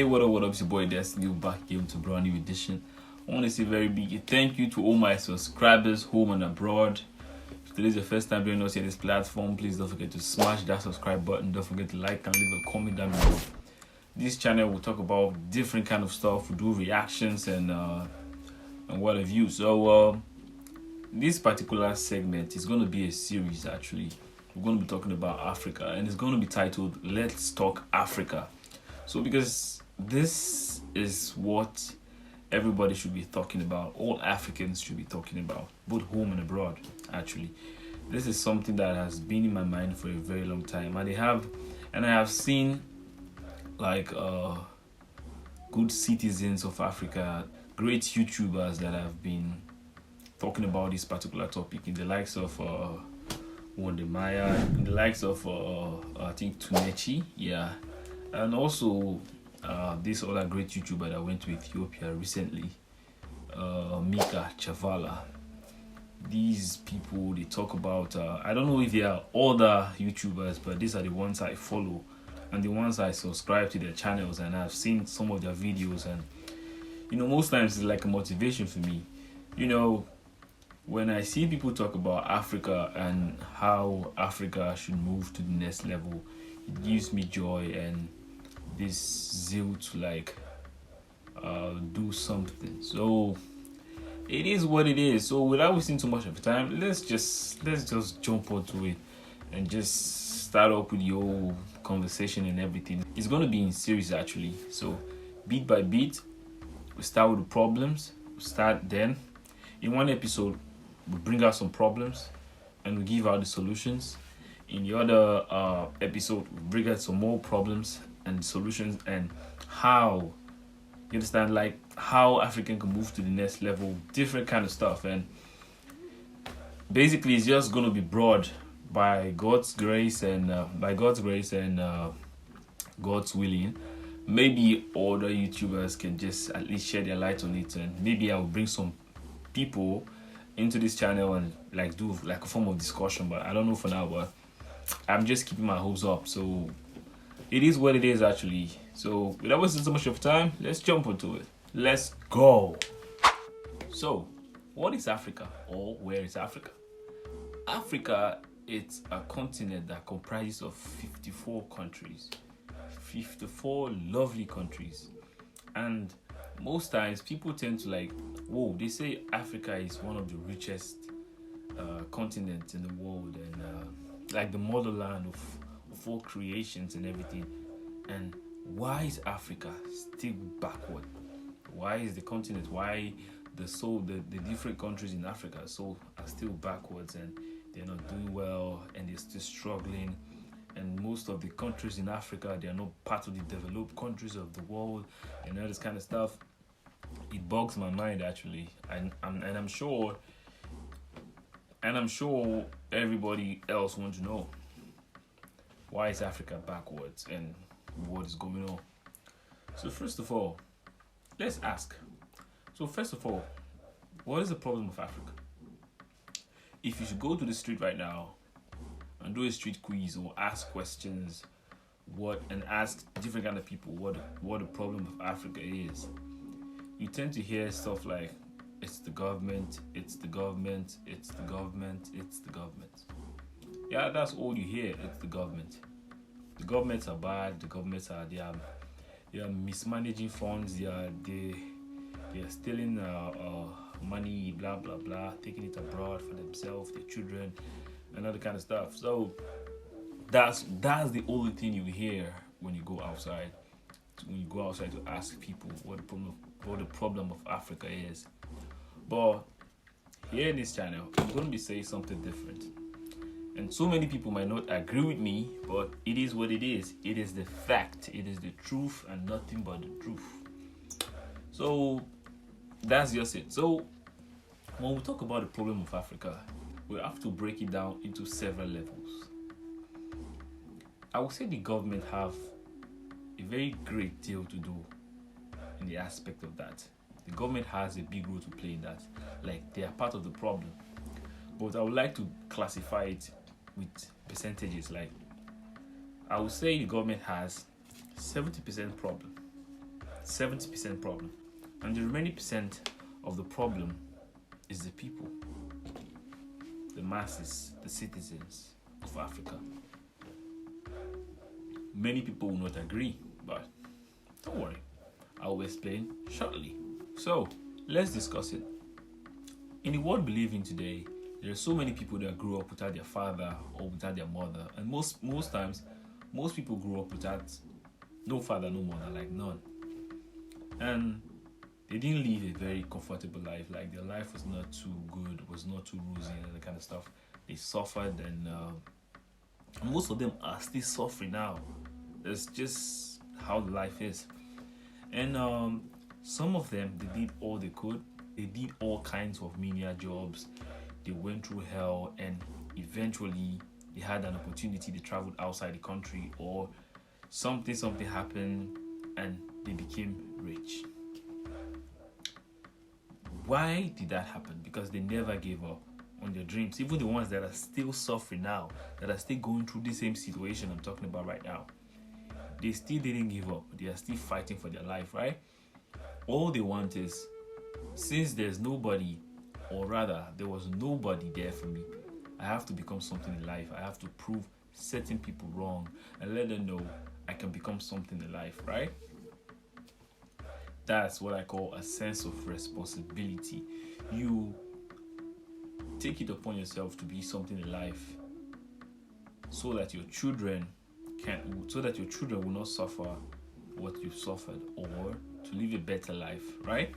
What up, it's your boy Destiny back here to a brand new edition. I want to say a very big thank you to all my subscribers home and abroad. If today is your first time joining us here on this platform, please don't forget to smash that subscribe button. Don't forget to like and leave a comment down below. This channel will talk about different kind of stuff. We do reactions and what have you. So this particular segment is going to be a series actually. We're going to be talking about Africa and it's going to be titled Let's Talk Africa. So because this is what everybody should be talking about, all Africans should be talking about, both home and abroad actually. This is something that has been in my mind for a very long time, and I have seen like good citizens of Africa, great YouTubers that have been talking about this particular topic in the likes of Wondemaya, in the likes of I think Tunechi, yeah. And also this other great YouTuber that went to Ethiopia recently, Mika Chavala. These people, they talk about, I don't know if they are other YouTubers, but these are the ones I follow and the ones I subscribe to their channels, and I've seen some of their videos, and most times it's like a motivation for me. When I see people talk about Africa and how Africa should move to the next level, it gives me joy and this zeal to do something. So it is what it is. So without wasting too much of time, let's just jump onto it and just start up with the whole conversation and everything. It's going to be in series actually. So beat by beat, we start with the problems. We start then. In one episode, we bring out some problems and we give out the solutions. In the other episode, we bring out some more problems and solutions and how, you understand, like how Africa can move to the next level, different kind of stuff. And basically it's just going to be broad by God's grace and God's willing. Maybe other YouTubers can just at least share their light on it, and maybe I will bring some people into this channel and do a form of discussion, but I don't know for now. But I'm just keeping my hopes up. So it is what it is actually. So without wasting so much of time, let's jump into it. Let's go. So what is Africa, or where is Africa? Africa, it's a continent that comprises of 54 countries, 54 lovely countries. And most times people tend to they say Africa is one of the richest continents in the world, and the motherland of all creations and everything. And why is Africa still backward? Why is the continent, why the different countries in Africa are still backwards, and they're not doing well, and they're still struggling? And most of the countries in Africa, they are not part of the developed countries of the world, and all this kind of stuff. It bugs my mind actually, and I'm sure everybody else wants to know, why is Africa backwards and what is going on? So first of all, let's ask. So first of all, what is the problem with Africa? If you should go to the street right now and do a street quiz or ask questions, and ask different kind of people what the problem of Africa is, you tend to hear stuff like, it's the government, it's the government, it's the government, it's the government. Yeah, that's all you hear. It's the government. The governments are bad. The governments are they are mismanaging funds. They are stealing money, blah blah blah, taking it abroad for themselves, their children, and other kind of stuff. So that's the only thing you hear when you go outside. When you go outside to ask people what the problem of Africa is. But here in this channel, I'm going to be saying something different. And so many people might not agree with me, but it is what it is. It is the fact. It is the truth and nothing but the truth. So that's just it. So when we talk about the problem of Africa, we have to break it down into several levels. I would say the government have a very great deal to do in the aspect of that. The government has a big role to play in that. They are part of the problem. But I would like to classify it with percentages. I would say the government has 70% problem 70% problem. And the remaining percent of the problem is the people, the masses, the citizens of Africa. Many people will not agree, but don't worry, I will explain shortly. So, let's discuss it. In the world we live in today, there are so many people that grew up without their father or without their mother, and most times, most people grew up without no father, no mother, like none. And they didn't live a very comfortable life. Like their life was not too good, was not too rosy, and that kind of stuff. They suffered, and most of them are still suffering now. That's just how life is. And some of them, they did all they could. They did all kinds of menial jobs. They went through hell, and eventually they had an opportunity. They traveled outside the country, or something happened, and they became rich. Why did that happen? Because they never gave up on their dreams. Even the ones that are still suffering now, that are still going through the same situation I'm talking about right now, they still didn't give up. They are still fighting for their life, right? All they want is, since there's nobody, or rather, there was nobody there for me, I have to become something in life. I have to prove certain people wrong and let them know I can become something in life, right? That's what I call a sense of responsibility. You take it upon yourself to be something in life, so that your children will not suffer what you've suffered, or to live a better life, right?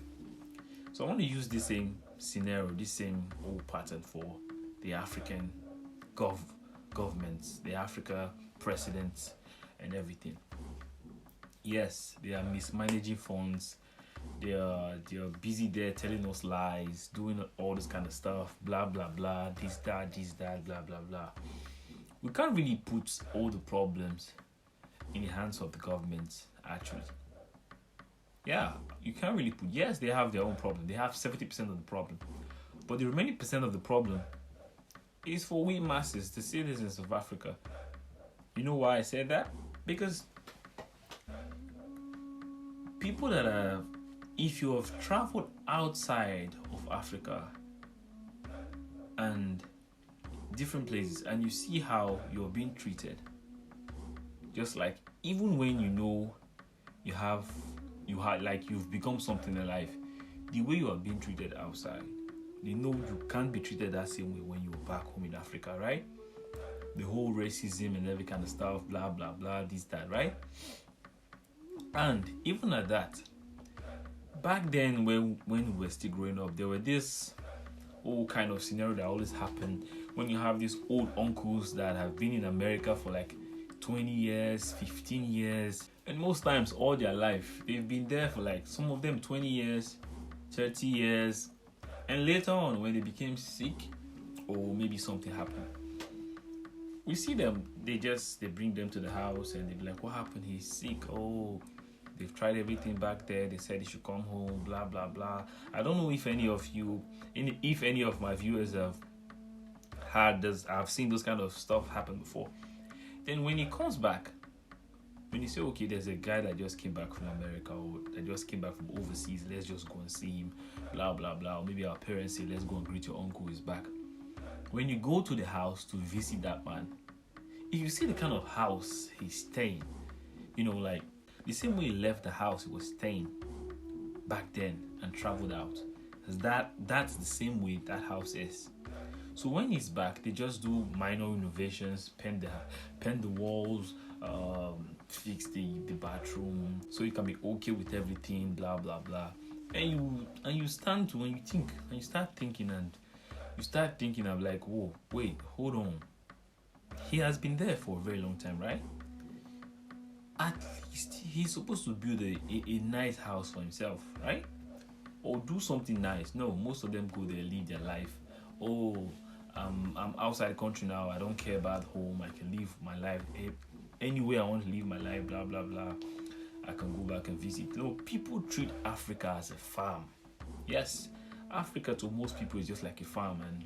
So I want to use this same scenario, this same old pattern for the African governments, the Africa presidents, and everything. Yes, they are mismanaging funds. They are busy there telling us lies, doing all this kind of stuff, blah blah blah, this that, blah blah blah. We can't really put all the problems in the hands of the government, actually. Yeah, you can't really put. Yes, they have their own problem. They have 70% of the problem, but the remaining percent of the problem is for we masses, the citizens of Africa. You know why I said that? Because people that are, if you have traveled outside of Africa and different places, and you see how you're being treated, just like even when you know you've become something in life, the way you are being treated outside, you know you can't be treated that same way when you're back home in Africa, right? The whole racism and every kind of stuff, blah blah blah, this that, right? And even at that, back then when we were still growing up, there were this whole kind of scenario that always happened when you have these old uncles that have been in America for like 20 years, 15 years, and most times all their life they've been there for like, some of them 20 years, 30 years, and later on when they became sick or maybe something happened, we see them, they bring them to the house and they be like, what happened? He's sick. Oh, they've tried everything back there. They said he should come home, blah, blah, blah. I don't know if any of my viewers have had this, I've seen those kind of stuff happen before. Then when he comes back, when you say, okay, there's a guy that just came back from America or that just came back from overseas, let's just go and see him, blah, blah, blah. Or maybe our parents say, let's go and greet your uncle, he's back. When you go to the house to visit that man, if you see the kind of house he's staying, like the same way he left the house he was staying back then and traveled out, that's the same way that house is. So when he's back, they just do minor renovations, paint the walls, fix the bathroom, so you can be okay with everything, blah blah blah. And you start thinking of like, whoa, wait, hold on. He has been there for a very long time, right? At least he's supposed to build a nice house for himself, right? Or do something nice. No, most of them go there, live their life. Oh, I'm outside the country now. I don't care about home. I can live my life any way I want to live my life, blah, blah, blah. I can go back and visit. No, people treat Africa as a farm. Yes, Africa to most people is just like a farm, and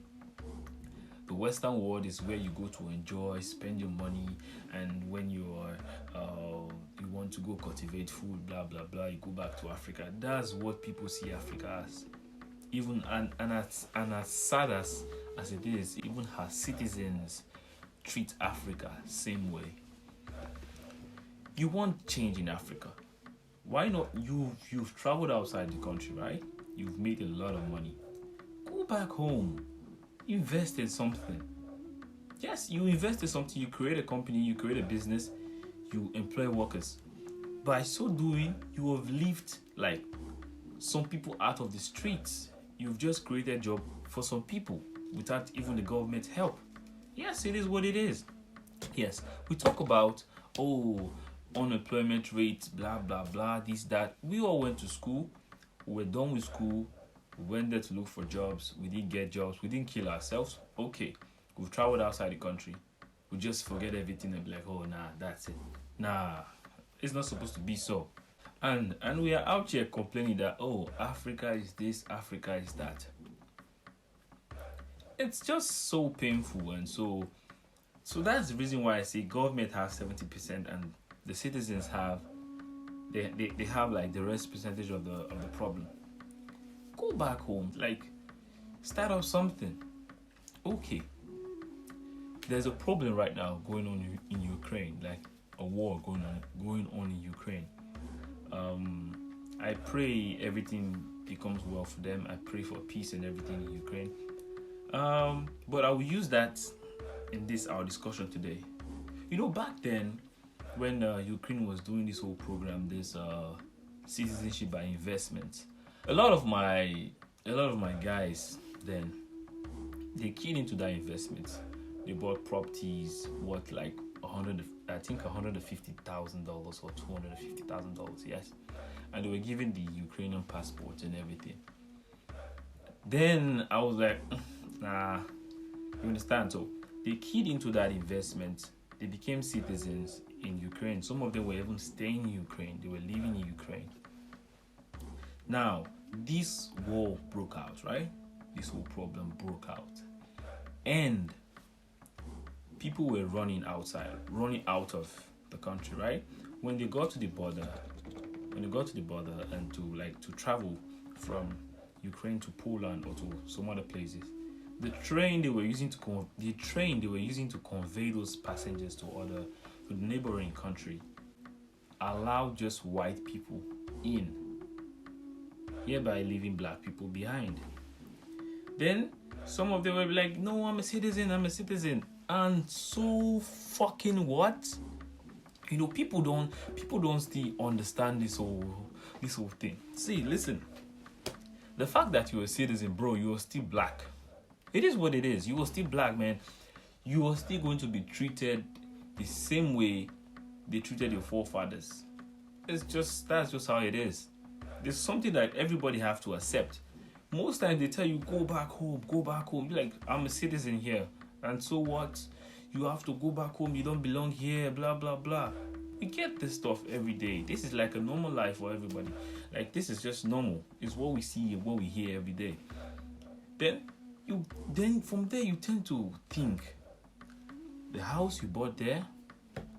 the Western world is where you go to enjoy, spend your money, and when you you want to go cultivate food, blah blah blah, you go back to Africa. That's what people see Africa as. Even and as sad as it is, even her citizens treat Africa same way. You want change in Africa. Why not? You've traveled outside the country, right? You've made a lot of money. Go back home. Invest in something. Yes, you invest in something, you create a company, you create a business, you employ workers. By so doing, you have lifted like some people out of the streets. You've just created a job for some people without even the government's help. Yes, it is what it is. Yes, we talk about, unemployment rate, blah, blah, blah, this, that. We all went to school. We were done with school. We went there to look for jobs. We didn't get jobs. We didn't kill ourselves. Okay, we've traveled outside the country. We just forget everything and be like, oh, nah, that's it. Nah, it's not supposed to be so. And we are out here complaining that, Africa is this, Africa is that. It's just so painful, and so that's the reason why I say government has 70% and the citizens have they have like the rest percentage of the problem. Go back home, like start up something. Okay, there's a problem right now going on in Ukraine, like a war going on in Ukraine. I pray everything becomes well for them. I pray for peace and everything in Ukraine. But I will use that in our discussion today. Back then, when Ukraine was doing this whole program, this citizenship by investment, a lot of my guys then, they keyed into that investment. They bought properties worth like $150,000 or $250,000, yes, and they were given the Ukrainian passports and everything. Then I was like, nah, you understand? So they keyed into that investment. They became citizens in Ukraine. Some of them were even staying in Ukraine. They were living in Ukraine. Now, this war broke out, right? This whole problem broke out. And people were running out of the country, right? When they got to the border and to travel from Ukraine to Poland or to some other places, the train they were using to convey those passengers to the neighboring country allowed just white people in, hereby leaving black people behind. Then some of them were like, no, I'm a citizen, and so fucking what? People don't still understand this whole thing. See, listen, the fact that you're a citizen, bro, you're still black. It is what it is. You are still black, man. You are still going to be treated the same way they treated your forefathers. That's just how it is. There's something that everybody have to accept. Most times they tell you, go back home. Be like, I'm a citizen here. And so what? You have to go back home. You don't belong here, blah, blah, blah. We get this stuff every day. This is like a normal life for everybody. Like, this is just normal. It's what we see and what we hear every day. Then from there you tend to think, the house you bought there,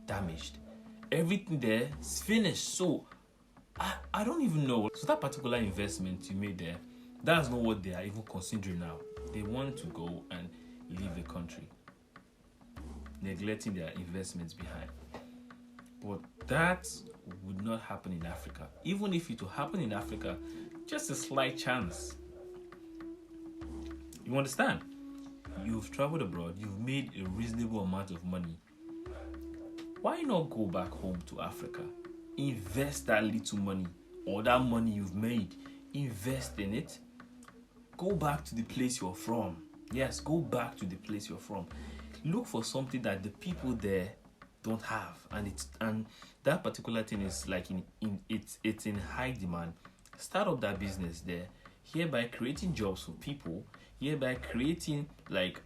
damaged. Everything there is finished. So I don't even know. So that particular investment you made there, that's not what they are even considering now. They want to go and leave the country, neglecting their investments behind. But that would not happen in Africa. Even if it would happen in Africa, just a slight chance. You understand? You've traveled abroad, you've made a reasonable amount of money. Why not go back home to Africa? Invest that little money or that money you've made. Invest in it. Go back to the place you're from. Yes, go back to the place you're from. Look for something that the people there don't have, and that particular thing is like it's in high demand. Start up that business there, hereby creating jobs for people, hereby creating like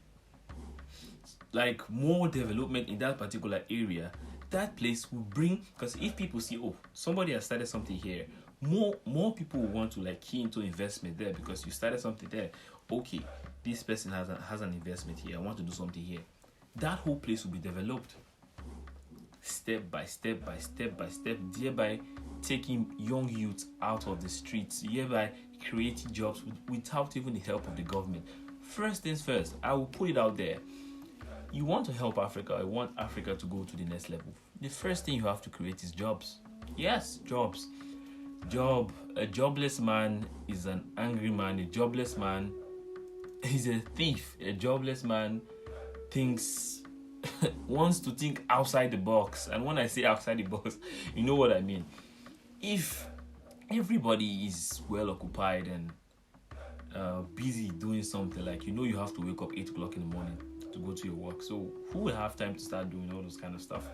more development in that particular area. That place will bring, because if people see, somebody has started something here, more people will want to like key into investment there because you started something there. Okay, this person has an investment here. I want to do something here. That whole place will be developed. step by step by step by step, thereby taking young youths out of the streets, thereby creating jobs without even the help of the government. First things first, I will put it out there. You want to help Africa, you want Africa to go to the next level. The first thing you have to create is jobs. Yes, jobs. A jobless man is an angry man. A jobless man is a thief. A jobless man thinks wants to think outside the box. And when I say outside the box, you know what I mean. If everybody is well occupied and busy doing something, like you have to wake up 8 o'clock in the morning to go to your work, so who will have time to start doing all those kind of stuff?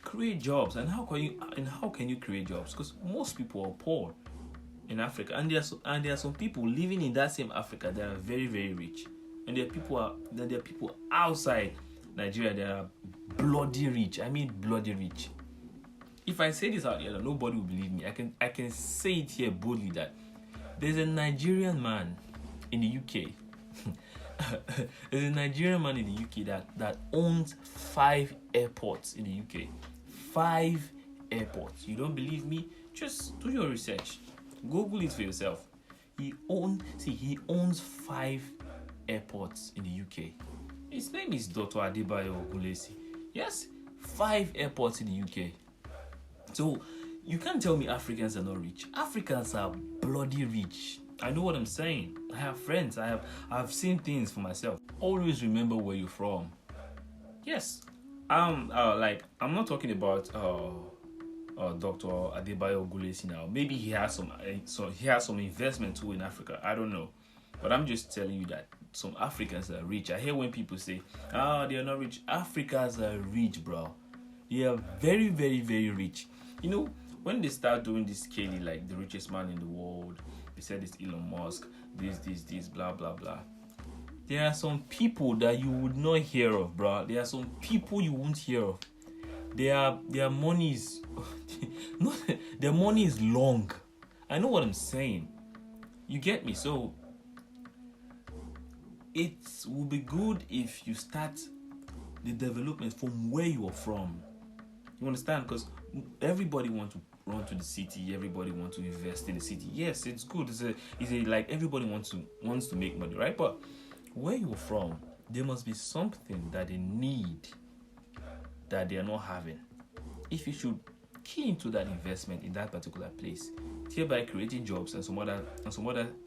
Create jobs. And how can you create jobs? Because most people are poor in Africa, and there are some people living in that same Africa that are very, very rich, and there are people outside Nigeria that are bloody rich. I mean bloody rich. If I say this out here, nobody will believe me. I can say it here boldly that there's a Nigerian man in the UK. There's a Nigerian man in the UK that owns 5 airports in the UK. 5 airports. You don't believe me? Just do your research. Google it for yourself. He owns 5 airports in the UK. His name is Dr. Adebayo Ogunlesi. Yes, 5 airports in the UK. So you can't tell me Africans are not rich. Africans are bloody rich. I know what I'm saying. I have friends. I've seen things for myself. Always remember where you're from. Yes. I'm not talking about Dr. Adebayo Ogunlesi now. Maybe he has some investment too in Africa. I don't know. But I'm just telling you that some Africans are rich. I hear when people say, they are not rich. Africans are rich, bro. They are very, very, very rich. When they start doing this scaling, like the richest man in the world, they said it's Elon Musk, this, blah, blah, blah. There are some people that you would not hear of, bro. There are some people you won't hear of. Their money is their money is long. I know what I'm saying. You get me? So it will be good if you start the development from where you are from. You understand? Because everybody wants to run to the city. Everybody wants to invest in the city. Yes, it's good. It's a like everybody wants to make money, right? But where you're from, there must be something that they need that they are not having. If you should key into that investment in that particular place, hereby creating jobs and some other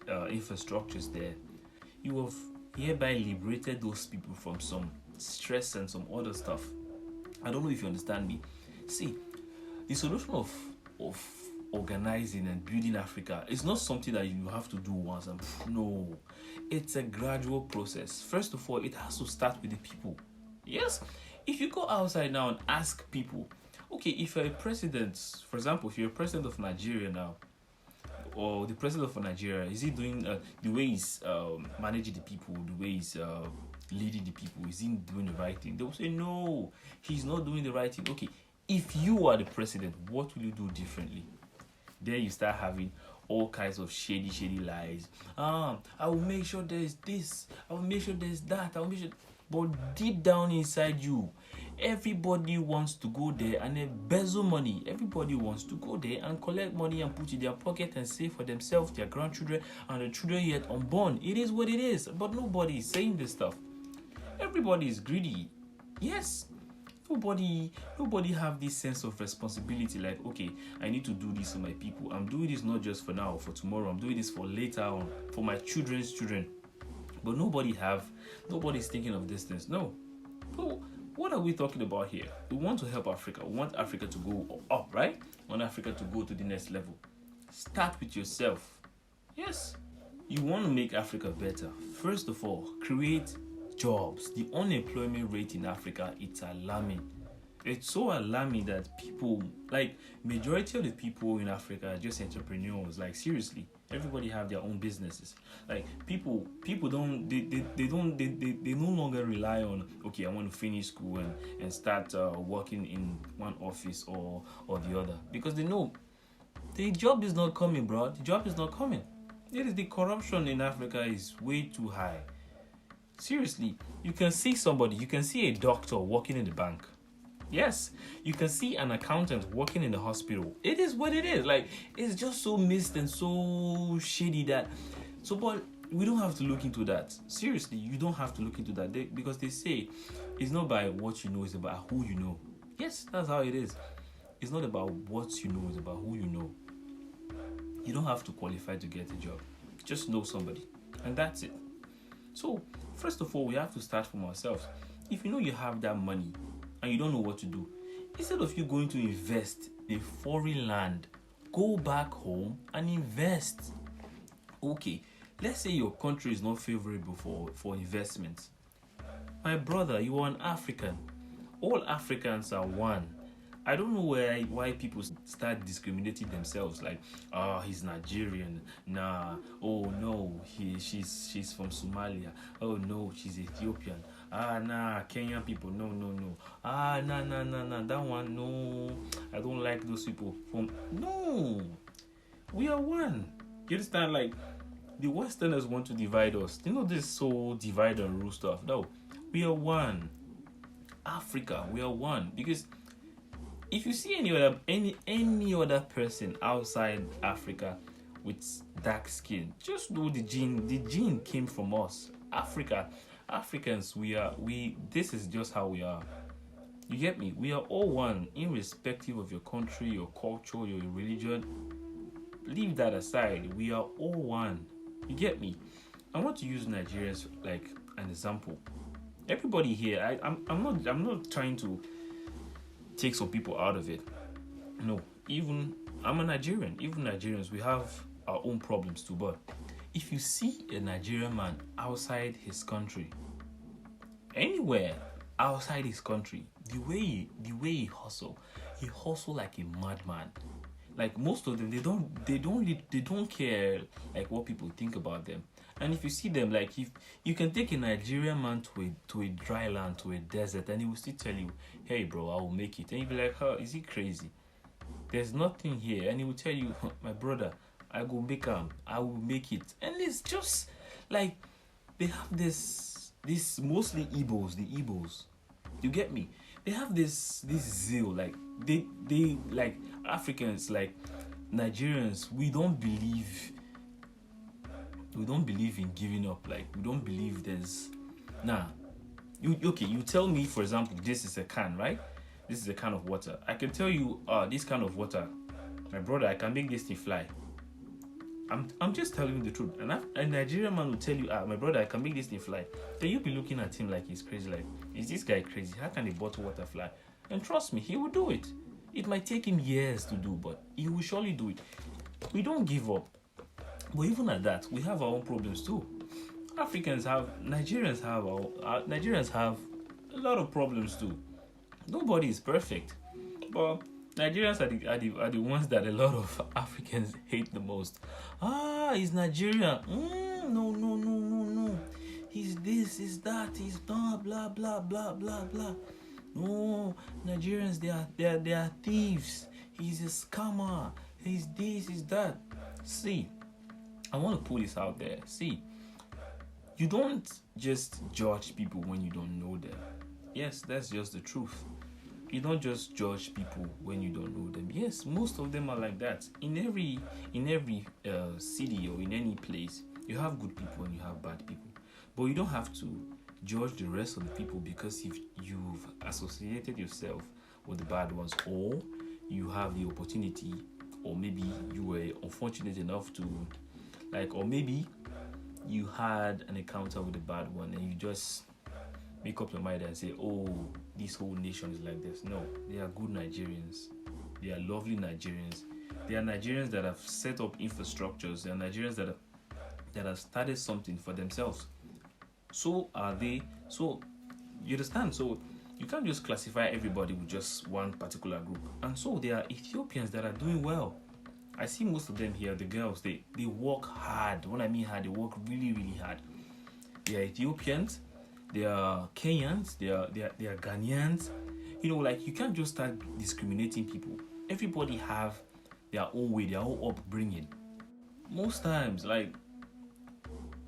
infrastructures there, you have hereby liberated those people from some stress and some other stuff. I don't know if you understand me. See, the solution of organizing and building Africa is not something that you have to do once and no. It's a gradual process. First of all, it has to start with the people. Yes, if you go outside now and ask people, okay, if you're a president, for example, if you're a president of Nigeria now, or the president of Nigeria, is he doing the way he's managing the people, the way he's leading the people, is he doing the right thing? They will say, no, he's not doing the right thing. Okay, if you are the president, what will you do differently? There you start having all kinds of shady lies. I will make sure there's this. I will make sure there's that. I will make sure. But deep down inside you, everybody wants to go there and embezzle money. Everybody wants to go there and collect money and put it in their pocket and save for themselves, their grandchildren, and the children yet unborn. It is what it is. But nobody is saying this stuff. Everybody is greedy. Yes. Nobody have this sense of responsibility, like, okay, I need to do this for my people. I'm doing this not just for now or for tomorrow. I'm doing this for later on, for my children's children. But nobody's thinking of this things. No. So what are we talking about here? We want to help Africa. We want Africa to go up, right? We want Africa to go to the next level. Start with yourself. Yes. You want to make Africa better. First of all, create jobs. The unemployment rate in Africa, it's alarming. It's so alarming that people, like majority of the people in Africa are just entrepreneurs. Like seriously, everybody have their own businesses. Like people don't they no longer rely on, okay, I want to finish school and start working in one office or the other, because they know the job is not coming, bro. The job is not coming. It is the corruption in Africa is way too high. Seriously, you can see a doctor working in the bank. Yes, you can see an accountant working in the hospital. It is what it is. Like, it's just so missed and so shady that. So, but we don't have to look into that. Seriously, you don't have to look into that because they say it's not by what you know, it's about who you know. Yes, that's how it is. It's not about what you know, it's about who you know. You don't have to qualify to get a job. Just know somebody, and that's it. So, first of all, we have to start from ourselves. If you know you have that money and you don't know what to do, instead of you going to invest in foreign land, go back home and invest. Okay, let's say your country is not favorable for investment. My brother, you are an African. All Africans are one. I don't know why people start discriminating themselves like, he's Nigerian. Nah, oh no, she's from Somalia. Oh no, she's Ethiopian. Nah, Kenyan people. No. Nah, that one, no. I don't like those people. No, we are one. You understand? Like, the Westerners want to divide us. You know this so divide and rule stuff. No, we are one. Africa, we are one. Because if you see any other person outside Africa with dark skin, just know the gene came from us. Africans, this is just how we are. You get me? We are all one, irrespective of your country, your culture, your religion. Leave that aside. We are all one. You get me? I want to use Nigerians like an example. Everybody here, I'm not trying to take some people out of it. No, even I'm a Nigerian. Even Nigerians, we have our own problems too. But if you see a Nigerian man outside his country, anywhere outside his country, the way he hustle like a madman. Like most of them, they don't care like what people think about them. And if you see them, like if you can take a Nigerian man to a dry land, to a desert, and he will still tell you, "Hey, bro, I will make it," and you'll be like, "Huh, is he crazy? There's nothing here," and he will tell you, "My brother, I will make it," and it's just like they have this mostly Igbos, the Igbos. You get me? They have this zeal, like they like Africans, like Nigerians. We don't believe in giving up. Like we don't believe there's you tell me, for example, this is a can, right? This is a can of water. I can tell you, this can of water, my brother, I can make this thing fly. I'm just telling you the truth. And a Nigerian man will tell you, my brother, I can make this thing fly. Then you'll be looking at him like he's crazy. Like, is this guy crazy? How can a bottle water fly? And trust me, he will do it. It might take him years to do, but he will surely do it. We don't give up. But even at that, we have our own problems too. Nigerians have a lot of problems too. Nobody is perfect. But Nigerians are the ones that a lot of Africans hate the most. He's Nigerian. No. He's this, he's that, he's blah blah blah blah blah blah. No, Nigerians, they are thieves. He's a scammer. He's this, he's that. See, I want to put this out there. See, you don't just judge people when you don't know them. Yes, that's just the truth. You don't just judge people when you don't know them. Yes, most of them are like that. In every city or in any place, you have good people and you have bad people. But you don't have to judge the rest of the people because if you've associated yourself with the bad ones, or you have the opportunity, or maybe you were unfortunate enough to, or maybe you had an encounter with a bad one and you just make up your mind and say, oh, this whole nation is like this. No, they are good Nigerians. They are lovely Nigerians. They are Nigerians that have set up infrastructures. They are Nigerians that have started something for themselves. So are they. So you understand? So you can't just classify everybody with just one particular group. And so there are Ethiopians that are doing well. I see most of them here, the girls, they work hard. When I mean hard, they work really, really hard. They are Ethiopians. They are Kenyans, they are Ghanaians. You can't just start discriminating people. Everybody have their own way, their own upbringing. Most times,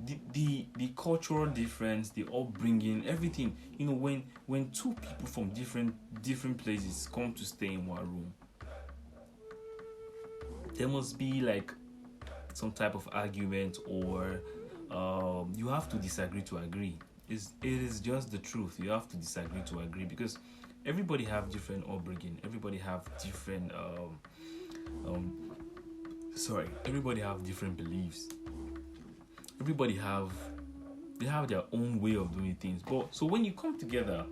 the cultural difference, the upbringing, everything. When two people from different places come to stay in one room, there must be like some type of argument, or you have to disagree to agree. It is just the truth. You have to disagree to agree, because everybody have different upbringing. Everybody have different everybody have different beliefs. Everybody have their own way of doing things. But so when you come together,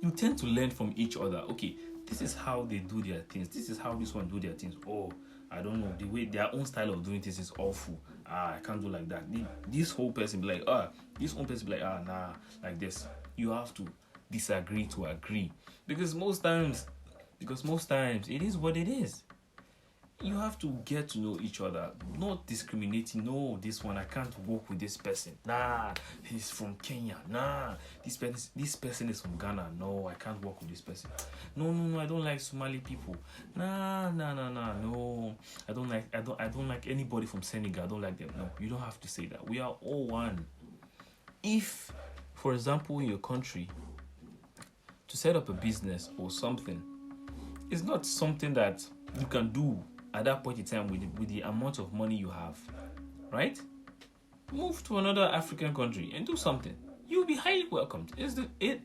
you tend to learn from each other. Okay, this is how they do their things. This is how this one do their things. Oh, I don't know, the way their own style of doing things is awful. I can't do like that. This whole person be like, this one person be like, nah, like this. You have to disagree to agree, because most times it is what it is. You have to get to know each other, not discriminating. No, this one I can't work with this person. Nah, he's from Kenya. Nah, this person is from Ghana. No, I can't work with this person. No, I don't like Somali people. Nah. No, I don't like anybody from Senegal. I don't like them. No, you don't have to say that. We are all one. If, for example, in your country, to set up a business or something, it's not something that you can do at that point in time with the amount of money you have, right? Move to another African country and do something. You'll be highly welcomed. It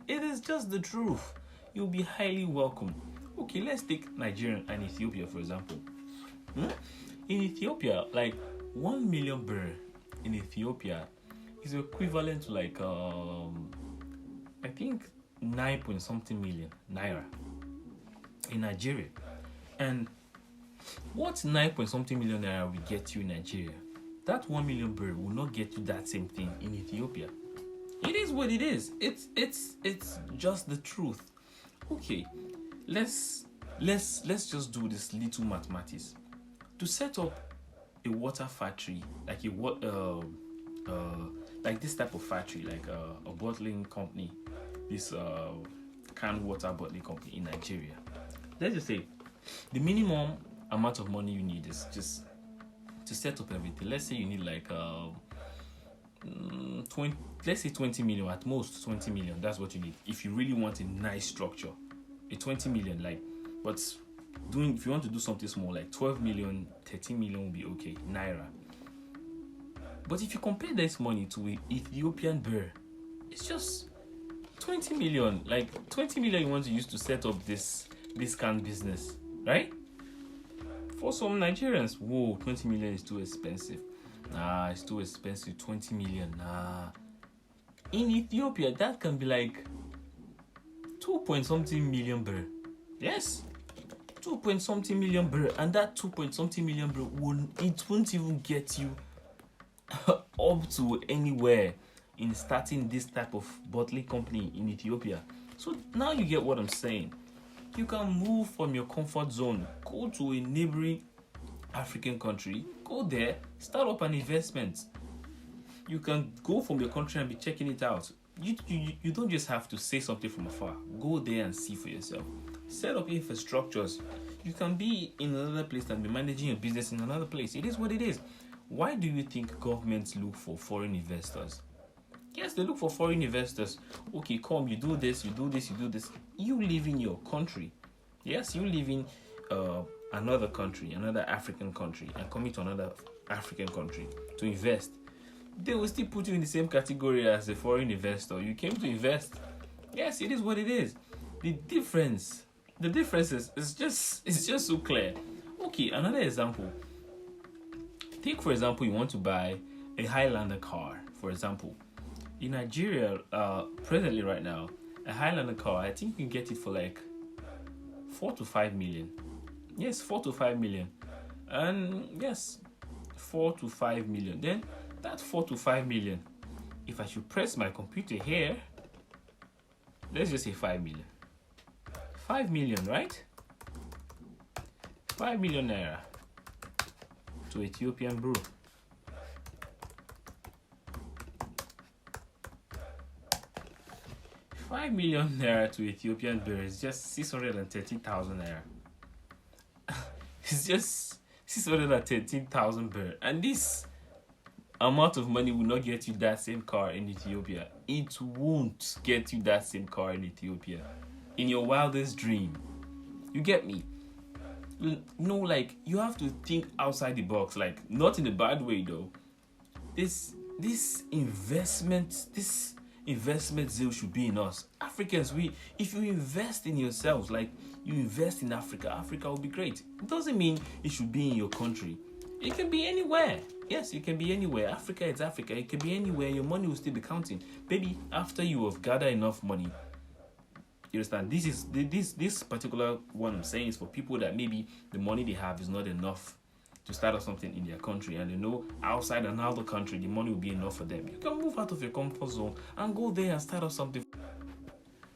is just the truth. You'll be highly welcomed. Okay, let's take Nigeria and Ethiopia, for example. In Ethiopia, like 1 million birr in Ethiopia is equivalent to like I think 9 point something million naira in Nigeria. And what 9 point something million naira will get you in Nigeria, that 1 million birr will not get you that same thing in Ethiopia. It is what it is. It's just the truth. Okay, let's just do this little mathematics. To set up a water factory, like like this type of factory, like a bottling company, this canned water bottling company in Nigeria. Let's just say the minimum amount of money you need is just to set up everything. Let's say you need like 20 million at most. 20 million, that's what you need if you really want a nice structure. A 20 million, like, but if you want to do something small, like 12 million, 13 million will be okay, naira. But if you compare this money to an Ethiopian birr, it's just 20 million. Like 20 million you want to use to set up this kind of business, right? For some Nigerians, 20 million is too expensive. Nah, it's too expensive. 20 million, nah. In Ethiopia, that can be like 2 point something million birr. Yes, 2 point something million birr, and that 2 point something million birr won't even get you up to anywhere in starting this type of bottling company in Ethiopia. So now you get what I'm saying. You can move from your comfort zone, go to a neighboring African country, go there, start up an investment. You can go from your country and be checking it out. You don't just have to say something from afar. Go there and see for yourself. Set up infrastructures. You can be in another place and be managing your business in another place. It is what it is. Why do you think governments look for foreign investors? Yes, they look for foreign investors. Okay, come, you do this, you do this, you do this. You live in your country. Yes, you live in another country, another African country, and coming to another African country to invest. They will still put you in the same category as a foreign investor. You came to invest. Yes, it is what it is. The difference is just so clear. Okay, another example. Take, for example, you want to buy a Highlander car, for example. In Nigeria, presently right now, a Highlander car, I think you can get it for like 4 to 5 million. Yes, 4 to 5 million. And yes, 4 to 5 million. Then that 4 to 5 million, if I should press my computer here, let's just say 5 million. 5 million, right? 5 million naira to Ethiopian brew. 5 million naira to Ethiopian birr is just 630,000 naira. It's just 630,000 birr. And this amount of money will not get you that same car in Ethiopia. It won't get you that same car in Ethiopia. In your wildest dream. You get me? No, like, you have to think outside the box. Like, not in a bad way, though. This investment zeal should be in us. Africans, if you invest in yourselves, like, you invest in Africa, Africa will be great. It doesn't mean it should be in your country. It can be anywhere. Yes, it can be anywhere. Africa is Africa. It can be anywhere. Your money will still be counting. Baby, after you have gathered enough money, you understand? This particular one I'm saying is for people that maybe the money they have is not enough to start up something in their country, and they know outside another country the money will be enough for them. You can move out of your comfort zone and go there and start up something.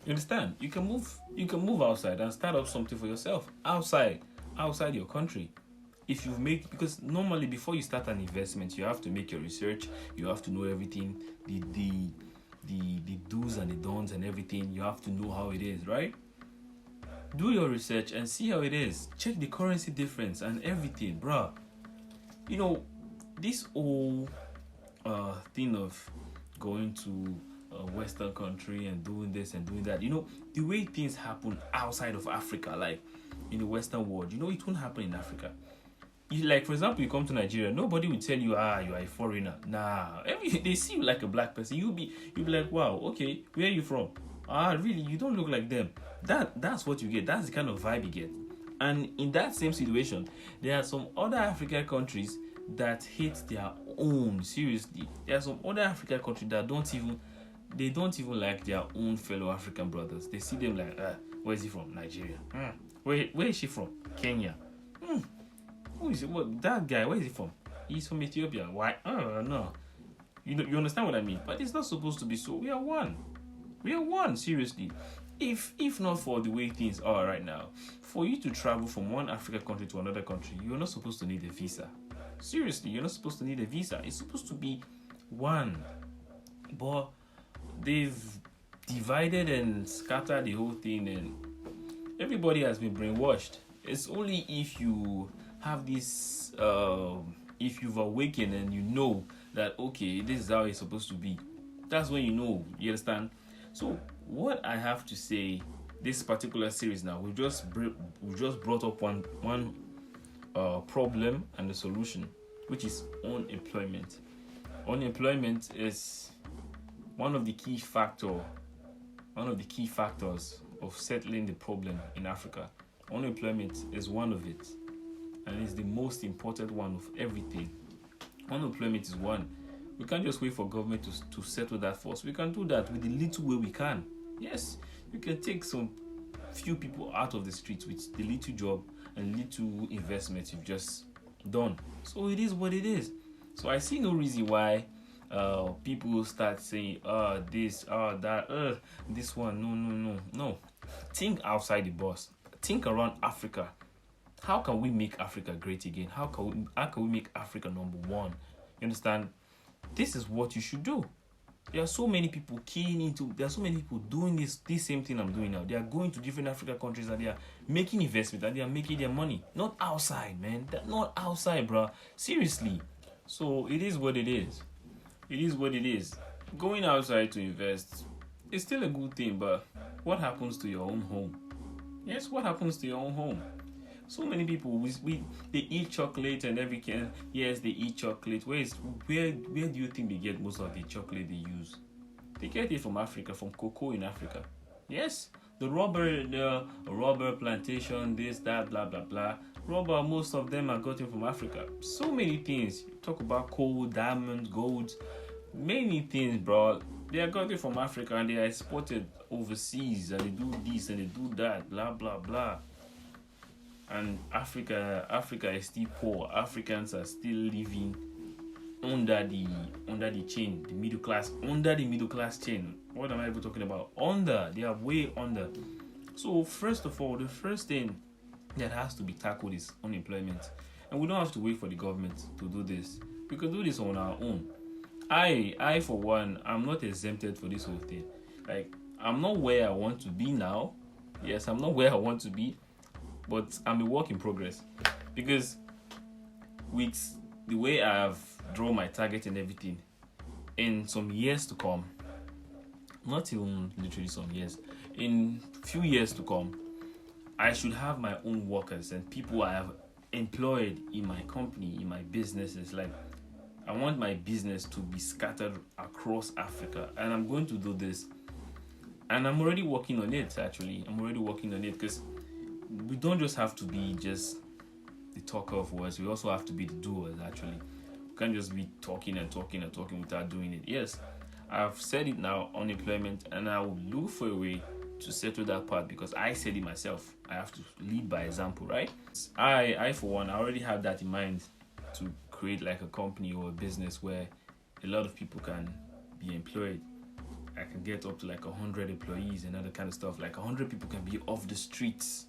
You understand? You can move outside and start up something for yourself outside your country. If you make, because normally before you start an investment, you have to make your research. You have to know everything, the do's and the don'ts and everything. You have to know how it is, right? Do your research and see how it is. Check the currency difference and everything, bruh. You know, this whole thing of going to a Western country and doing this and doing that, you know, the way things happen outside of Africa, like in the Western world, you know, it won't happen in Africa. Like, for example, you come to Nigeria, nobody will tell you, you are a foreigner. Nah, they see you like a black person. You'll be like, wow, okay, where are you from? Really, you don't look like them. That's what you get. That's the kind of vibe you get. And in that same situation, there are some other African countries that hate their own. Seriously, there are some other African countries that don't even like their own fellow African brothers. They see them like, where is he from? Nigeria. Where is she from? Kenya. Who is it? What, that guy? Where is he from? He's from Ethiopia. Why? No. You understand what I mean? But it's not supposed to be so. We are one. We are one. Seriously. If not for the way things are right now, for you to travel from one African country to another country, you're not supposed to need a visa. Seriously, you're not supposed to need a visa. It's supposed to be one. But they've divided and scattered the whole thing, and everybody has been brainwashed. It's only if you have this, if you've awakened and you know that, okay, this is how it's supposed to be. That's when you know. You understand? So what I have to say, this particular series now, we just brought up one problem and the solution, which is unemployment. Unemployment is one of the key factors of settling the problem in Africa. Unemployment is one of it, and it's the most important one of everything. Unemployment is one. We can't just wait for government to settle that for us. We can do that with the little way we can. Yes, we can take some few people out of the streets with the little job and little investment you've just done. So it is what it is. So I see no reason why people start saying, this, that, this one. No. Think outside the box. Think around Africa. How can we make Africa great again? How can we make Africa number one? You understand? This is what you should do. There are so many people there are so many people doing this same thing I'm doing now. They are going to different African countries and they are making investment and they are making their money. Not outside, man. They're not outside, bro. Seriously. So it is what it is. It is what it is. Going outside to invest is still a good thing, but what happens to your own home? Yes, what happens to your own home? So many people, they eat chocolate and everything. Yes, they eat chocolate. Where do you think they get most of the chocolate they use? They get it from Africa, from cocoa in Africa. Yes, the rubber plantation, this, that, blah, blah, blah. Rubber, most of them are gotten from Africa. So many things. You talk about coal, diamonds, gold, many things, bro. They are gotten from Africa and they are exported overseas and they do this and they do that, blah, blah, blah. And Africa is still poor. Africans are still living under the chain, the middle class, under the middle class chain. What am I even talking about? They are way under. So first of all, the first thing that has to be tackled is unemployment. And we don't have to wait for the government to do this. We can do this on our own. I for one, I'm not exempted for this whole thing. Like, I'm not where I want to be now. Yes, I'm not where I want to be. But I'm a work in progress, because with the way I've draw my target and everything, in some years to come, not even literally some years, in few years to come, I should have my own workers and people I have employed in my company, in my businesses. Like, I want my business to be scattered across Africa, and I'm going to do this. And I'm already working on it, actually. I'm already working on it, because we don't just have to be just the talker of words. We also have to be the doers, actually. We can't just be talking and talking and talking without doing it. Yes, I've said it now, unemployment, and I will look for a way to settle that part, because I said it myself. I have to lead by example, right? I for one, I already have that in mind, to create like a company or a business where a lot of people can be employed. I can get up to like 100 employees and other kind of stuff. Like 100 people can be off the streets.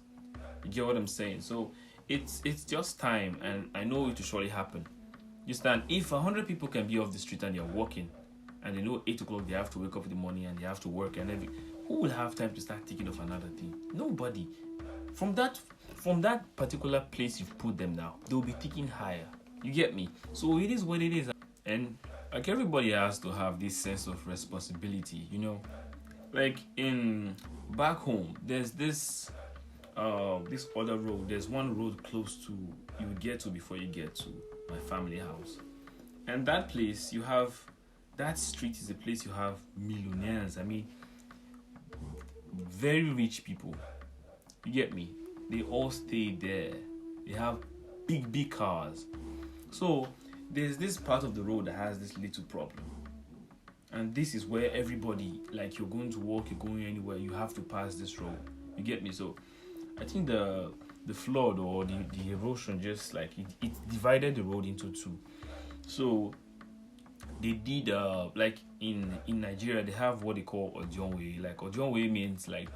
You get what I'm saying? So it's just time, and I know it will surely happen. You stand, if 100 people can be off the street and they're working, and they know 8 o'clock they have to wake up in the morning and they have to work and everything, who will have time to start thinking of another thing? Nobody. From that particular place you've put them now, they'll be thinking higher. You get me? So it is what it is. And like, everybody has to have this sense of responsibility, you know. Like, in back home, there's this other road. There's one road close to you get to before you get to my family house. And that place, that street is a place you have millionaires. I mean, very rich people. You get me? They all stay there. They have big cars. So there's this part of the road that has this little problem. And this is where everybody, like, you're going to work, you're going anywhere, you have to pass this road. You get me? So I think the flood or the erosion just like it divided the road into two. So they did like in Nigeria, they have what they call Ojonwe. Like, Ojonwe means like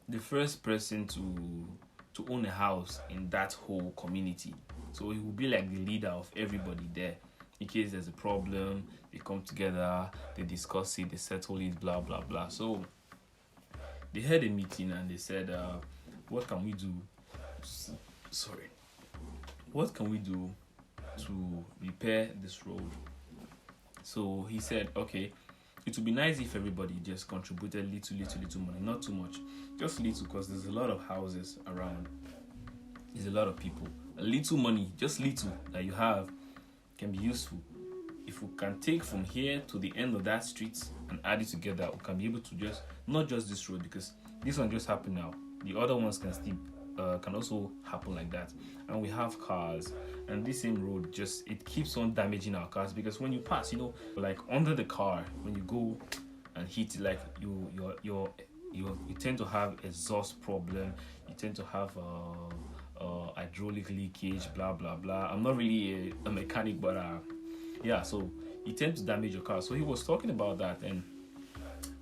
the first person to own a house in that whole community. So he will be like the leader of everybody there. In case there's a problem, they come together, they discuss it, they settle it, blah blah blah. So they had a meeting and they said, what can we do? What can we do to repair this road? So he said, okay, it would be nice if everybody just contributed little money, not too much, just little, because there's a lot of houses around, there's a lot of people. A little money, just little that you have, can be useful. If we can take from here to the end of that street and add it together, we can be able to just, not just this road, because this one just happened now, the other ones can still can also happen like that. And we have cars, and this same road just, it keeps on damaging our cars, because when you pass, you know, like under the car, when you go and hit it, like you tend to have exhaust problem, you tend to have hydraulic leakage, blah blah blah. I'm not really a mechanic, but yeah, so you tend to damage your car. So he was talking about that, and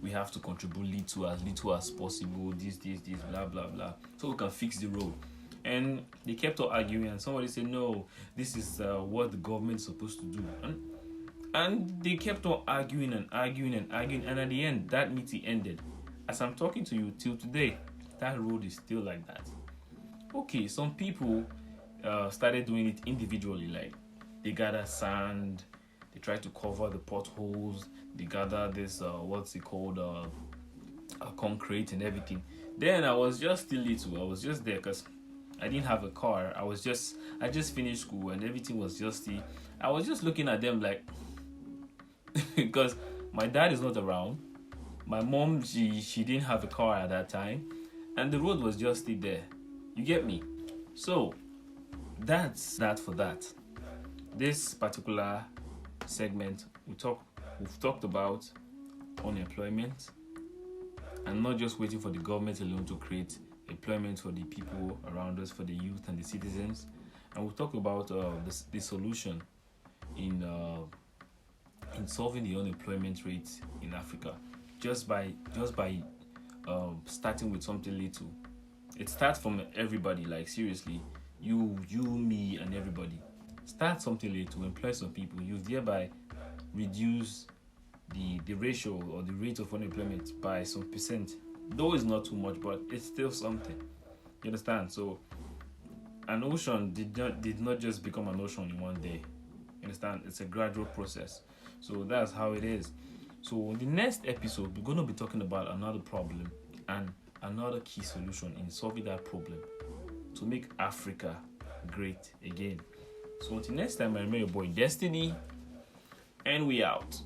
we have to contribute little as possible, this blah blah blah, so we can fix the road. And they kept on arguing, and somebody said, no, this is what the government is supposed to do, and they kept on arguing, and at the end, that meeting ended. As I'm talking to you till today, that road is still like that. Okay, some people started doing it individually, like they gather sand, they try to cover the potholes, they gather this what's it called, concrete and everything. Then I was just still little, I was just there because I didn't have a car. I just finished school and everything was just I was just looking at them like because my dad is not around, my mom, she didn't have a car at that time, and the road was just still there. You get me? So that's that for that. This particular segment, we've talked about unemployment, and not just waiting for the government alone to create employment for the people around us, for the youth and the citizens. And we've talked about the solution in solving the unemployment rate in Africa, just by starting with something little. It starts from everybody, like seriously, you, me, and everybody. Start something little, employ some people. You thereby reduce the ratio or the rate of unemployment by some percent. Though it's not too much, but it's still something. You understand? So an ocean did not just become an ocean in one day. You understand? It's a gradual process. So that's how it is. So in the next episode, we're going to be talking about another problem and another key solution in solving that problem to make Africa great again. So until next time, I remain your boy Destiny, and we out.